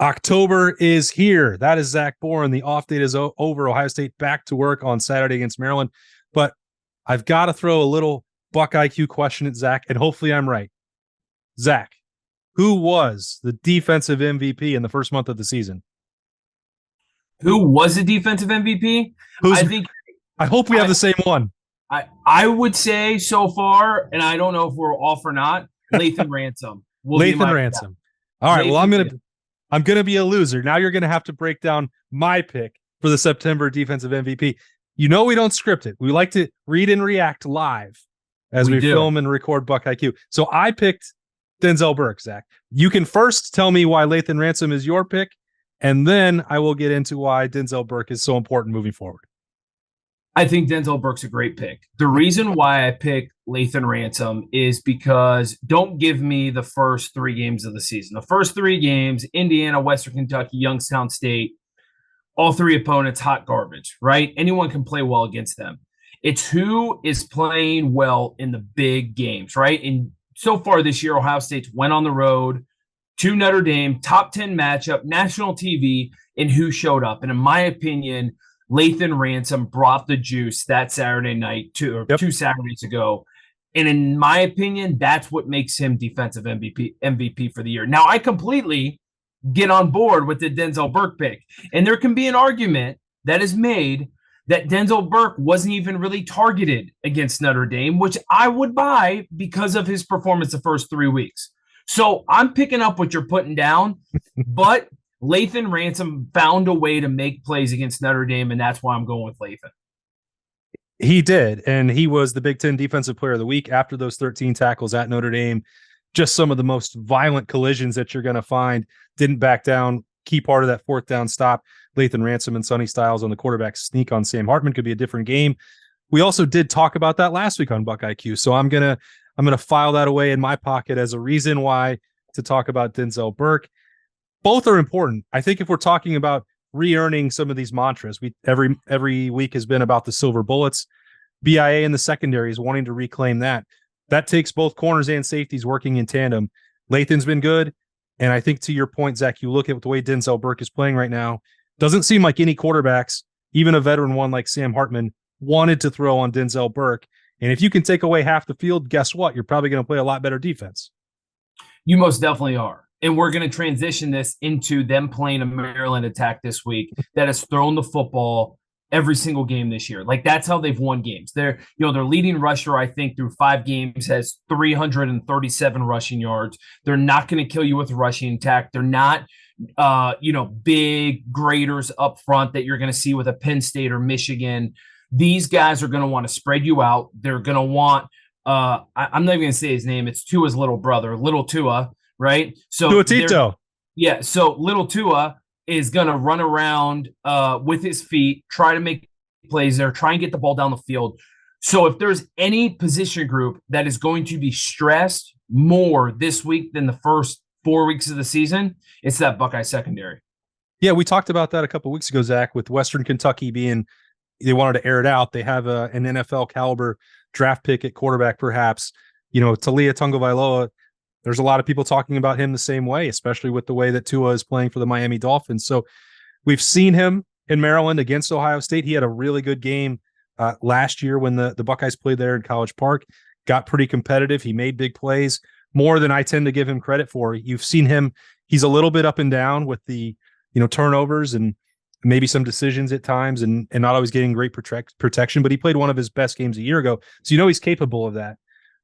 October is here. That is Zach Boren. The off date is over. Ohio State back to work on Saturday against Maryland. But I've got to throw a little BuckIQ question at Zach, and hopefully I'm right. Zach, who was the defensive MVP in the first month of the season? Who was the defensive MVP? I hope we have the same one. I would say so far, and I don't know if we're off or not, Lathan Ransom. Lathan Ransom. All right, well, I'm gonna be a loser. Now you're gonna have to break down my pick for the September defensive MVP. You know we don't script it. We like to read and react live as we film and record BuckIQ. So I picked Denzel Burke, Zach. You can first tell me why Lathan Ransom is your pick, and then I will get into why Denzel Burke is so important moving forward. I think Denzel Burke's a great pick. The reason why I pick Lathan Ransom is because don't give me the first 3 games of the season. The first 3 games, Indiana, Western Kentucky, Youngstown State, all 3 opponents, hot garbage, right? Anyone can play well against them. It's who is playing well in the big games, right? And so far this year, Ohio State's went on the road to Notre Dame, top 10 matchup, national TV, and who showed up. And in my opinion, Lathan Ransom brought the juice that Saturday night, 2 Saturdays ago. And in my opinion, that's what makes him defensive MVP for the year. Now, I completely get on board with the Denzel Burke pick. And there can be an argument that is made that Denzel Burke wasn't even really targeted against Notre Dame, which I would buy because of his performance the first 3 weeks. So I'm picking up what you're putting down, but Lathan Ransom found a way to make plays against Notre Dame, and that's why I'm going with Lathan. He did, and he was the Big Ten Defensive Player of the Week after those 13 tackles at Notre Dame. Just some of the most violent collisions that you're going to find. Didn't back down. Key part of that 4th down stop. Lathan Ransom and Sonny Styles on the quarterback sneak on Sam Hartman could be a different game. We also did talk about that last week on BuckIQ, so I'm gonna file that away in my pocket as a reason why to talk about Denzel Burke. Both are important. I think if we're talking about re-earning some of these mantras, every week has been about the silver bullets. BIA in the secondary is wanting to reclaim that. That takes both corners and safeties working in tandem. Lathan's been good, and I think to your point, Zach, you look at the way Denzel Burke is playing right now, doesn't seem like any quarterbacks, even a veteran one like Sam Hartman, wanted to throw on Denzel Burke. And if you can take away half the field, guess what? You're probably going to play a lot better defense. You most definitely are. And we're going to transition this into them playing a Maryland attack this week that has thrown the football every single game this year. Like, that's how they've won games. Their leading rusher, I think, through 5 games has 337 rushing yards. They're not going to kill you with a rushing attack. They're not, big graders up front that you're going to see with a Penn State or Michigan. These guys are going to want to spread you out. They're going to want, I'm not even going to say his name. It's Tua's little brother, Little Tua. Right. So Tito. Yeah. So little Tua is going to run around with his feet, try to make plays there, try and get the ball down the field. So if there's any position group that is going to be stressed more this week than the first 4 weeks of the season, it's that Buckeye secondary. Yeah, we talked about that a couple of weeks ago, Zach, with Western Kentucky they wanted to air it out. They have an NFL caliber draft pick at quarterback, perhaps. Talia Tagovailoa. There's a lot of people talking about him the same way, especially with the way that Tua is playing for the Miami Dolphins. So we've seen him in Maryland against Ohio State. He had a really good game last year when the Buckeyes played there in College Park, got pretty competitive. He made big plays, more than I tend to give him credit for. You've seen him. He's a little bit up and down with the turnovers and maybe some decisions at times and not always getting great protection, but he played one of his best games a year ago. So he's capable of that.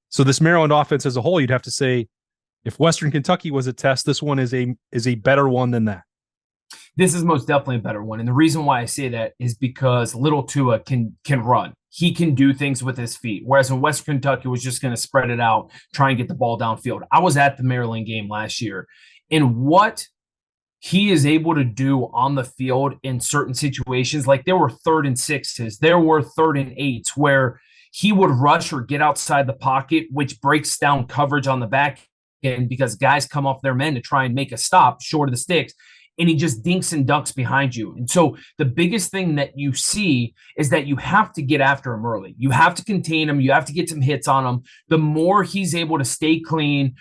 So this Maryland offense as a whole, you'd have to say, if Western Kentucky was a test, this one is a better one than that. This is most definitely a better one. And the reason why I say that is because little Tua can run. He can do things with his feet. Whereas in Western Kentucky was just going to spread it out, try and get the ball downfield. I was at the Maryland game last year, and what he is able to do on the field in certain situations, like there were 3rd and 6s, there were 3rd and 8s where he would rush or get outside the pocket, which breaks down coverage on the back end because guys come off their men to try and make a stop short of the sticks, and he just dinks and dunks behind you. And so the biggest thing that you see is that you have to get after him early. You have to contain him. You have to get some hits on him. The more he's able to stay clean,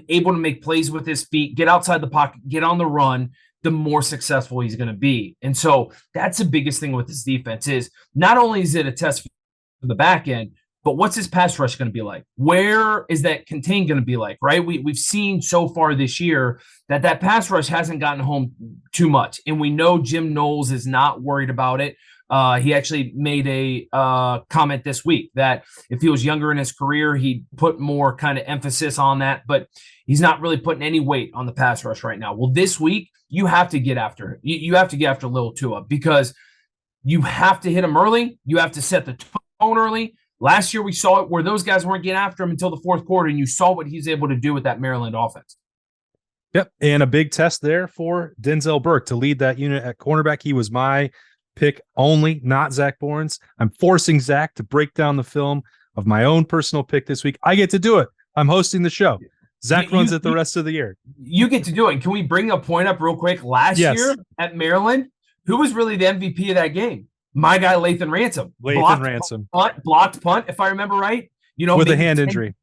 able to make plays with his feet, get outside the pocket, get on the run, the more successful he's going to be. And so that's the biggest thing with this defense is not only is it a test for the back end, but what's his pass rush going to be like? Where is that contain going to be like, right? We've seen so far this year that pass rush hasn't gotten home too much. And we know Jim Knowles is not worried about it. He actually made a comment this week that if he was younger in his career, he'd put more kind of emphasis on that, but he's not really putting any weight on the pass rush right now. Well, this week, you have to get after it. You have to get after Lil Tua because you have to hit him early. You have to set the tone early. Last year, we saw it where those guys weren't getting after him until the fourth quarter, and you saw what he's able to do with that Maryland offense. Yep, and a big test there for Denzel Burke to lead that unit at cornerback. He was my pick only, not Zach Boren's. I'm forcing Zach to break down the film of my own personal pick this week. I get to do it. I'm hosting the show. Zach runs it the rest of the year. You get to do it. And can we bring a point up real quick? Last year at Maryland, who was really the MVP of that game? My guy, Lathan Ransom. Blocked punt, if I remember right. You know, with a hand injury.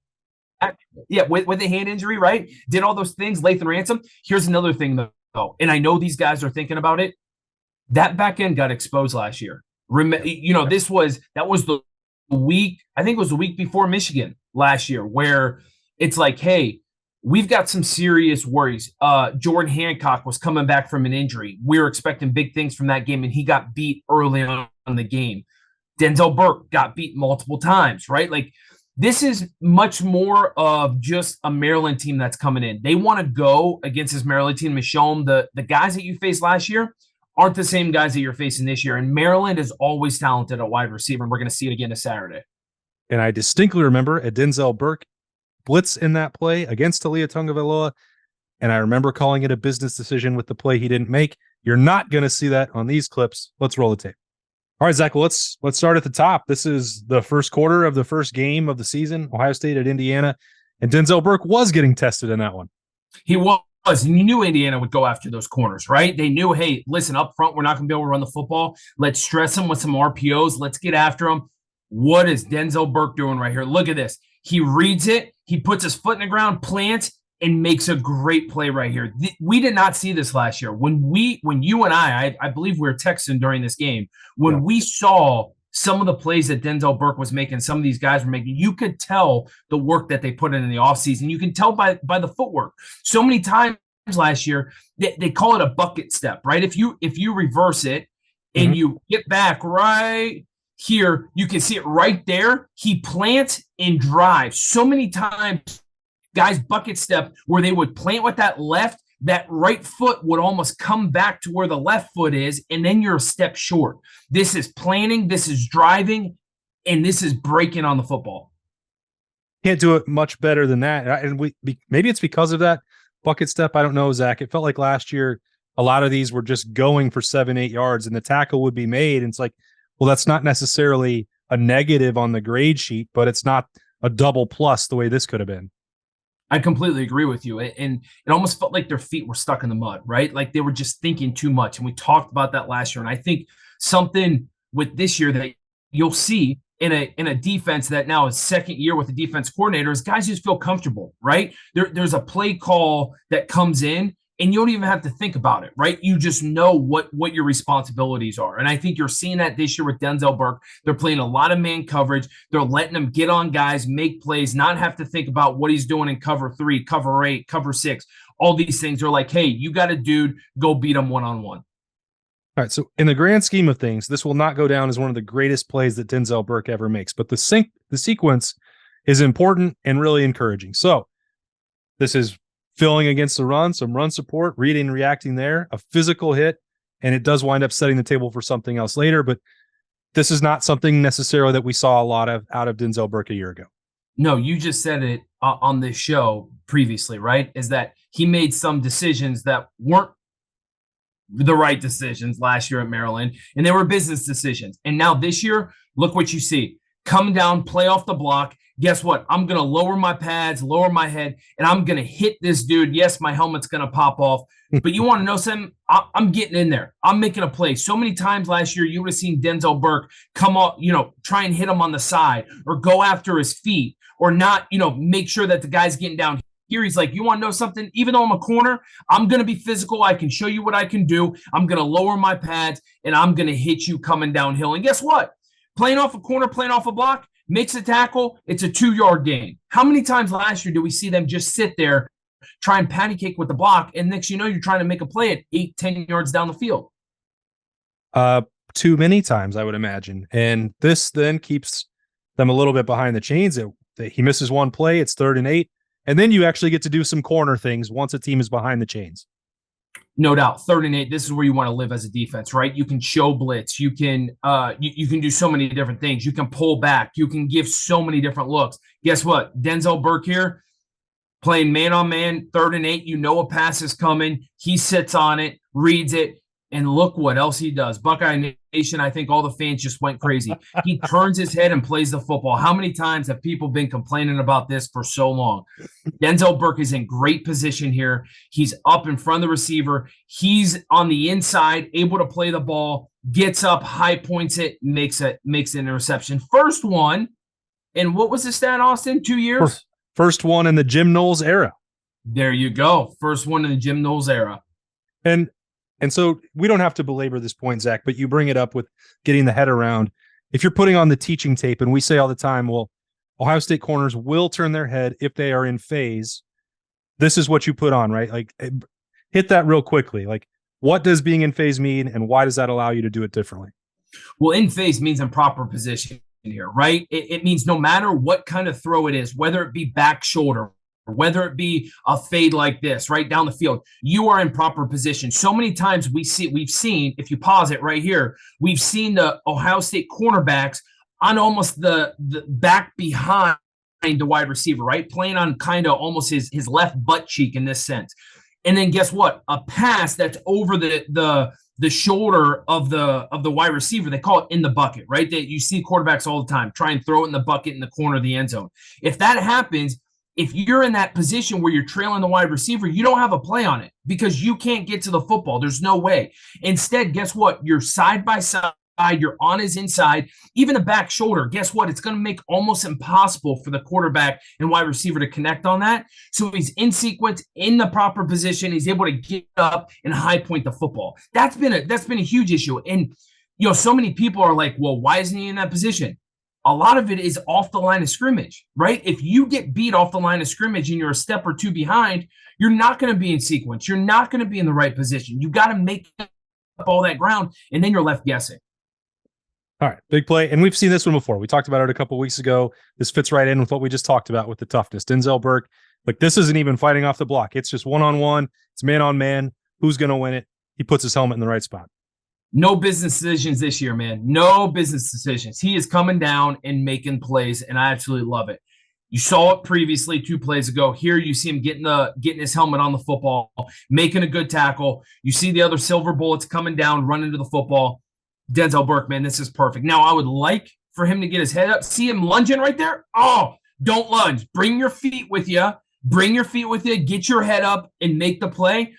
Yeah, with a hand injury, right? Did all those things, Lathan Ransom. Here's another thing, though, and I know these guys are thinking about it. That back end got exposed last year. You know, that was the week, I think it was the week before Michigan last year, where it's like, hey, we've got some serious worries. Jordan Hancock was coming back from an injury. We were expecting big things from that game, and he got beat early on in the game. Denzel Burke got beat multiple times, right? Like, this is much more of just a Maryland team that's coming in. They want to go against this Maryland team and show them the guys that you faced last year aren't the same guys that you're facing this year. And Maryland is always talented at wide receiver, and we're going to see it again this Saturday. And I distinctly remember a Denzel Burke blitz in that play against Talia Tungavailoa, and I remember calling it a business decision with the play he didn't make. You're not going to see that on these clips. Let's roll the tape. All right, Zach, well, let's start at the top. This is the first quarter of the first game of the season, Ohio State at Indiana, and Denzel Burke was getting tested in that one. He was, and you knew Indiana would go after those corners, right? They knew, hey, listen, up front, we're not going to be able to run the football. Let's stress them with some RPOs. Let's get after them. What is Denzel Burke doing right here? Look at this. He reads it. He puts his foot in the ground, plants, and makes a great play right here. We did not see this last year. When you and I believe we were texting during this game, when we saw some of the plays that Denzel Burke was making, some of these guys were making, you could tell the work that they put in the offseason. You can tell by the footwork. So many times last year, they call it a bucket step, right? If you reverse it and you get back right here, you can see it right there. He plants and drives. So many times, guys bucket step where they would plant with that left, that right foot would almost come back to where the left foot is, and then you're a step short. This is planting, this is driving, and this is breaking on the football. Can't do it much better than that. And maybe it's because of that bucket step. I don't know, Zach. It felt like last year a lot of these were just going for 7-8 yards, and the tackle would be made. And it's like, well, that's not necessarily a negative on the grade sheet, but it's not a double plus the way this could have been. I completely agree with you. And it almost felt like their feet were stuck in the mud, right? Like they were just thinking too much. And we talked about that last year. And I think something with this year that you'll see in a defense that now is second year with the defense coordinator is guys just feel comfortable, right? There's a play call that comes in and you don't even have to think about it, right? You just know what your responsibilities are. And I think you're seeing that this year with Denzel Burke. They're playing a lot of man coverage. They're letting him get on guys, make plays, not have to think about what he's doing in cover 3, cover 8, cover 6. All these things are like, hey, you got a dude, go beat him one-on-one. All right, so in the grand scheme of things, this will not go down as one of the greatest plays that Denzel Burke ever makes, but the sequence is important and really encouraging. So this is filling against the run, some run support, reading and reacting there, a physical hit, and it does wind up setting the table for something else later, but this is not something necessarily that we saw a lot of out of Denzel Burke a year ago. No, you just said it on this show previously, right? Is that he made some decisions that weren't the right decisions last year at Maryland, and they were business decisions. And now this year, look what you see. Come down, play off the block. Guess what? I'm going to lower my pads, lower my head, and I'm going to hit this dude. Yes, my helmet's going to pop off. But you want to know something? I'm getting in there. I'm making a play. So many times last year, you would have seen Denzel Burke come up, try and hit him on the side or go after his feet or not, make sure that the guy's getting down here. He's like, you want to know something? Even though I'm a corner, I'm going to be physical. I can show you what I can do. I'm going to lower my pads, and I'm going to hit you coming downhill. And guess what? Playing off a corner, playing off a block, makes a tackle. It's a 2-yard gain. How many times last year did we see them just sit there, try and patty cake with the block, and next you know you're trying to make a play at 8-10 yards down the field? Too many times, I would imagine. And this then keeps them a little bit behind the chains. He misses one play, it's 3rd and 8. And then you actually get to do some corner things once a team is behind the chains. No doubt. 3rd and 8, this is where you want to live as a defense, right? You can show blitz. You can you can do so many different things. You can pull back. You can give so many different looks. Guess what? Denzel Burke here, playing man-on-man, 3rd and 8. You know a pass is coming. He sits on it, reads it, and look what else he does. Buckeye Nation, I think all the fans just went crazy. He turns his head and plays the football. How many times have people been complaining about this for so long? Denzel Burke is in great position here. He's up in front of the receiver. He's on the inside, able to play the ball, gets up, high points it, makes an interception. First one, and what was the stat, Austin? 2 years? First one in the Jim Knowles era. There you go. First one in the Jim Knowles era. And so we don't have to belabor this point, Zach, but you bring it up with getting the head around. If you're putting on the teaching tape, and we say all the time, well, Ohio State corners will turn their head if they are in phase. This is what you put on, right? Like, hit that real quickly. Like, what does being in phase mean, and why does that allow you to do it differently? Well, in phase means in proper position here, right? It means no matter what kind of throw it is, whether it be back shoulder, whether it be a fade like this right down the field, you are in proper position. So many times we've seen, if you pause it right here, we've seen the Ohio State cornerbacks on almost the back behind the wide receiver, right? Playing on kind of almost his left butt cheek in this sense. And then guess what? A pass that's over the shoulder of the wide receiver. They call it in the bucket, right? That you see quarterbacks all the time try and throw it in the bucket in the corner of the end zone. If that happens, if you're in that position where you're trailing the wide receiver, you don't have a play on it because you can't get to the football. There's no way. Instead, guess what? You're side by side. You're on his inside. Even the back shoulder, guess what? It's going to make almost impossible for the quarterback and wide receiver to connect on that. So he's in sequence, in the proper position. He's able to get up and high point the football. That's been a huge issue. And, so many people are like, well, why isn't he in that position? A lot of it is off the line of scrimmage, right? If you get beat off the line of scrimmage and you're a step or two behind, you're not going to be in sequence. You're not going to be in the right position. You got to make up all that ground, and then you're left guessing. All right, big play. And we've seen this one before. We talked about it a couple of weeks ago. This fits right in with what we just talked about with the toughness. Denzel Burke, like, this isn't even fighting off the block. It's just one-on-one. It's man-on-man. Who's going to win it? He puts his helmet in the right spot. No business decisions this year, man. No business decisions. He is coming down and making plays, and I absolutely love it. You saw it previously 2 plays ago. Here you see him getting his helmet on the football, making a good tackle. You see the other silver bullets coming down, running to the football. Denzel Burke, man, this is perfect. Now, I would like for him to get his head up. See him lunging right there? Oh, don't lunge. Bring your feet with you. Get your head up and make the play.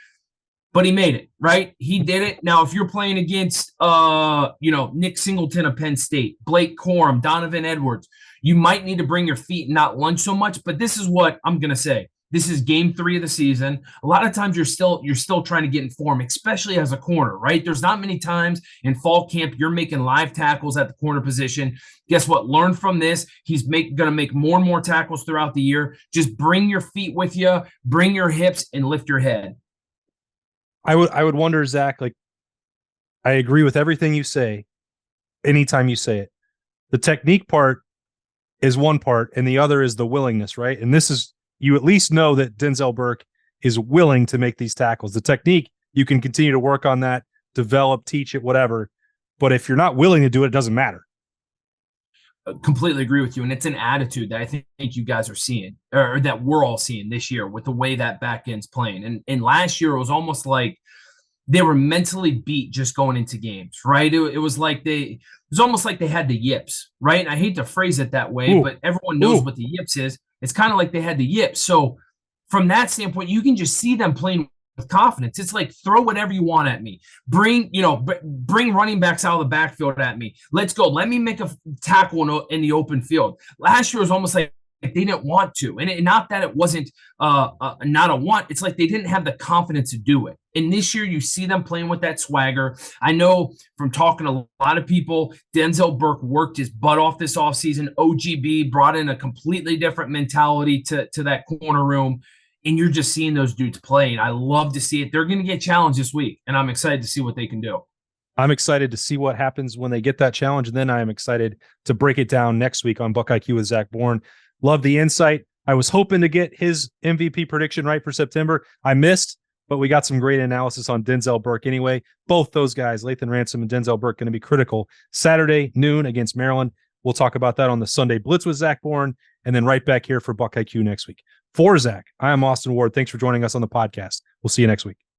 But he made it, right? He did it. Now, if you're playing against, Nick Singleton of Penn State, Blake Corum, Donovan Edwards, you might need to bring your feet and not lunge so much. But this is what I'm going to say. This is game 3 of the season. A lot of times you're still trying to get in form, especially as a corner, right? There's not many times in fall camp you're making live tackles at the corner position. Guess what? Learn from this. He's going to make more and more tackles throughout the year. Just bring your feet with you, bring your hips, and lift your head. I would wonder, Zach, like, I agree with everything you say anytime you say it. The technique part is one part, and the other is the willingness, right? And this is, you at least know that Denzel Burke is willing to make these tackles. The technique, you can continue to work on that, develop, teach it, whatever. But if you're not willing to do it, it doesn't matter. Completely agree with you. And it's an attitude that I think you guys are seeing, or that we're all seeing this year with the way that back end's playing. And last year, it was almost like they were mentally beat just going into games, right? It was almost like they had the yips, right? And I hate to phrase it that way, but everyone knows what the yips is. It's kind of like they had the yips. So from that standpoint, you can just see them playing with confidence. It's like, throw whatever you want at me. Bring running backs out of the backfield at me. Let's go. Let me make a tackle in the open field. Last year was almost like they didn't want to. And not that it wasn't not a want. It's like they didn't have the confidence to do it. And this year, you see them playing with that swagger. I know from talking to a lot of people, Denzel Burke worked his butt off this offseason. OGB brought in a completely different mentality to that corner room. And you're just seeing those dudes play. And I love to see it. They're going to get challenged this week. And I'm excited to see what they can do. I'm excited to see what happens when they get that challenge. And then I am excited to break it down next week on BuckIQ with Zach Boren. Love the insight. I was hoping to get his MVP prediction right for September. I missed, but we got some great analysis on Denzel Burke anyway. Both those guys, Lathan Ransom and Denzel Burke, going to be critical. Saturday, noon against Maryland. We'll talk about that on the Sunday Blitz with Zach Boren, and then right back here for BuckIQ next week. For Zach, I am Austin Ward. Thanks for joining us on the podcast. We'll see you next week.